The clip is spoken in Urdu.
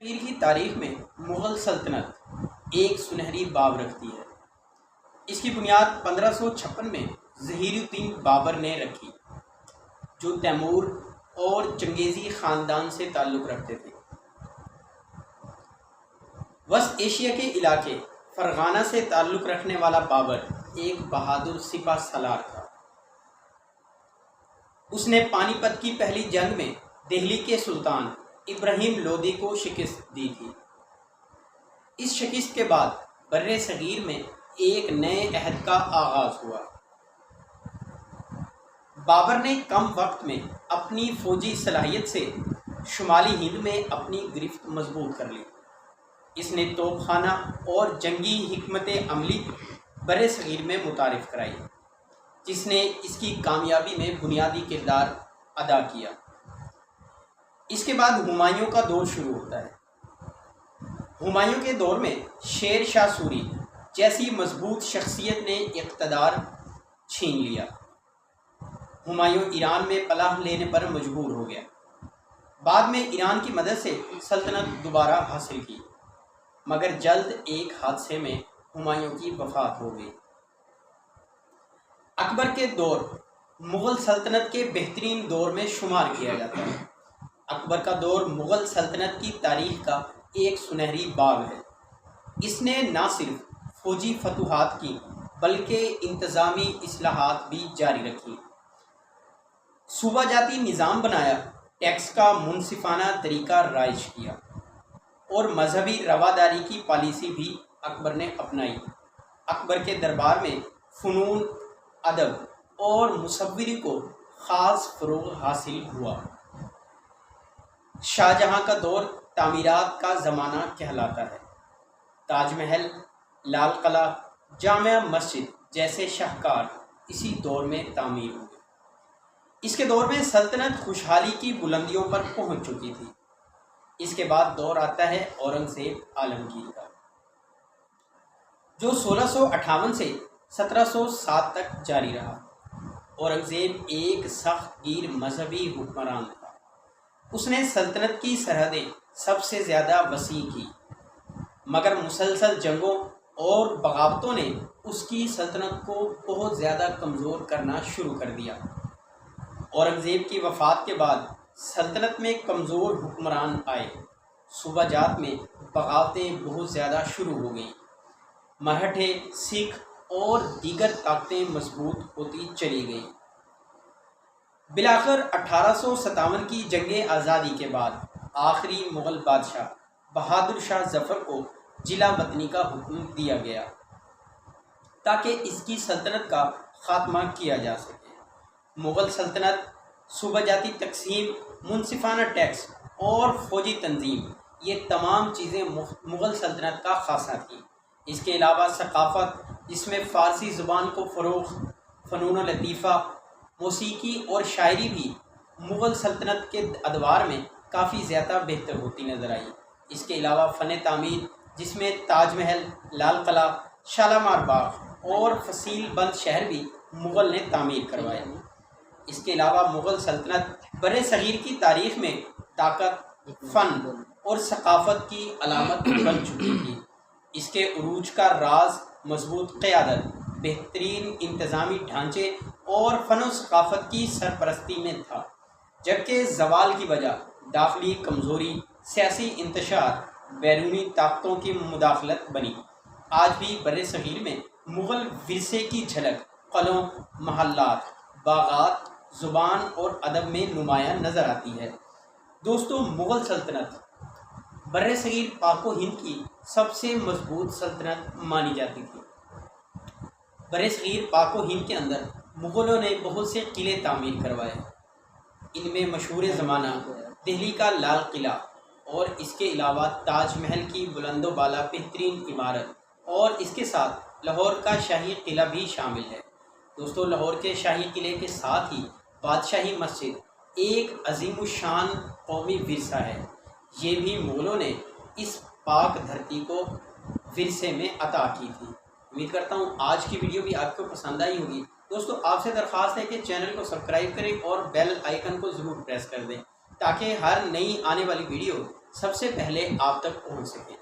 کشمیر کی تاریخ میں مغل سلطنت ایک سنہری باب رکھتی ہے۔ اس کی بنیاد 1556 میں ظہیر الدین بابر نے رکھی، جو تیمور اور چنگیزی خاندان سے تعلق رکھتے تھے۔ وسط ایشیا کے علاقے فرغانہ سے تعلق رکھنے والا بابر ایک بہادر سپہ سالار تھا۔ اس نے پانی پت کی پہلی جنگ میں دہلی کے سلطان ابراہیم لودھی کو شکست دی تھی۔ اس شکست کے بعد بر صغیر میں ایک نئے عہد کا آغاز ہوا۔ بابر نے کم وقت میں اپنی فوجی صلاحیت سے شمالی ہند میں اپنی گرفت مضبوط کر لی۔ اس نے توپ خانہ اور جنگی حکمت عملی بر صغیر میں متعارف کرائی، جس نے اس کی کامیابی میں بنیادی کردار ادا کیا۔ اس کے بعد ہمایوں کا دور شروع ہوتا ہے۔ ہمایوں کے دور میں شیر شاہ سوری جیسی مضبوط شخصیت نے اقتدار چھین لیا۔ ہمایوں ایران میں پناہ لینے پر مجبور ہو گیا۔ بعد میں ایران کی مدد سے سلطنت دوبارہ حاصل کی، مگر جلد ایک حادثے میں ہمایوں کی وفات ہو گئی۔ اکبر کے دور مغل سلطنت کے بہترین دور میں شمار کیا جاتا ہے۔ اکبر کا دور مغل سلطنت کی تاریخ کا ایک سنہری باب ہے۔ اس نے نہ صرف فوجی فتوحات کی بلکہ انتظامی اصلاحات بھی جاری رکھی، صوبہ جاتی نظام بنایا، ٹیکس کا منصفانہ طریقہ رائج کیا، اور مذہبی رواداری کی پالیسی بھی اکبر نے اپنائی۔ اکبر کے دربار میں فنون، ادب اور مصوری کو خاص فروغ حاصل ہوا۔ شاہجہاں کا دور تعمیرات کا زمانہ کہلاتا ہے۔ تاج محل، لال قلعہ، جامع مسجد جیسے شاہکار اسی دور میں تعمیر ہوئے۔ اس کے دور میں سلطنت خوشحالی کی بلندیوں پر پہنچ چکی تھی۔ اس کے بعد دور آتا ہے اورنگزیب عالمگیر کا، جو 1658 سے 1707 تک جاری رہا۔ اورنگزیب ایک سخت گیر مذہبی حکمران تھا۔ اس نے سلطنت کی سرحدیں سب سے زیادہ وسیع کی، مگر مسلسل جنگوں اور بغاوتوں نے اس کی سلطنت کو بہت زیادہ کمزور کرنا شروع کر دیا۔ اورنگزیب کی وفات کے بعد سلطنت میں کمزور حکمران آئے، صوبہ جات میں بغاوتیں بہت زیادہ شروع ہو گئیں، مرہٹھے، سکھ اور دیگر طاقتیں مضبوط ہوتی چلی گئیں۔ بالآخر 1857 کی جنگ آزادی کے بعد آخری مغل بادشاہ بہادر شاہ ظفر کو جلا وطنی کا حکم دیا گیا تاکہ اس کی سلطنت کا خاتمہ کیا جا سکے۔ مغل سلطنت، صوبہ جاتی تقسیم، منصفانہ ٹیکس اور فوجی تنظیم، یہ تمام چیزیں مغل سلطنت کا خاصہ تھیں۔ اس کے علاوہ ثقافت، جس میں فارسی زبان کو فروغ، فنون و لطیفہ، موسیقی اور شاعری بھی مغل سلطنت کے ادوار میں کافی زیادہ بہتر ہوتی نظر آئی۔ اس کے علاوہ فن تعمیر، جس میں تاج محل، لال قلعہ، شالیمار باغ اور فصیل بند شہر بھی مغل نے تعمیر کروائے۔ اس کے علاوہ مغل سلطنت بر صغیر کی تاریخ میں طاقت، فن اور ثقافت کی علامت بن چکی تھی۔ اس کے عروج کا راز مضبوط قیادت، بہترین انتظامی ڈھانچے اور فن و ثقافت کی سرپرستی میں تھا، جبکہ زوال کی وجہ داخلی کمزوری، سیاسی انتشار، بیرونی طاقتوں کی مداخلت بنی۔ آج بھی بر صغیر میں مغل ورثے کی جھلک قلعوں، محلات، باغات، زبان اور ادب میں نمایاں نظر آتی ہے۔ دوستو، مغل سلطنت بر صغیر پاک و ہند کی سب سے مضبوط سلطنت مانی جاتی تھی۔ بر صغیر پاک و ہند کے اندر مغلوں نے بہت سے قلعے تعمیر کروائے۔ ان میں مشہور زمانہ دہلی کا لال قلعہ اور اس کے علاوہ تاج محل کی بلند و بالا بہترین عمارت، اور اس کے ساتھ لاہور کا شاہی قلعہ بھی شامل ہے۔ دوستو، لاہور کے شاہی قلعے کے ساتھ ہی بادشاہی مسجد ایک عظیم الشان قومی ورثہ ہے۔ یہ بھی مغلوں نے اس پاک دھرتی کو ورثے میں عطا کی تھی۔ امید کرتا ہوں آج کی ویڈیو بھی آپ کو پسند آئی ہوگی۔ دوستو، آپ سے درخواست ہے کہ چینل کو سبسکرائب کریں اور بیل آئیکن کو ضرور پریس کر دیں تاکہ ہر نئی آنے والی ویڈیو سب سے پہلے آپ تک پہنچ سکے۔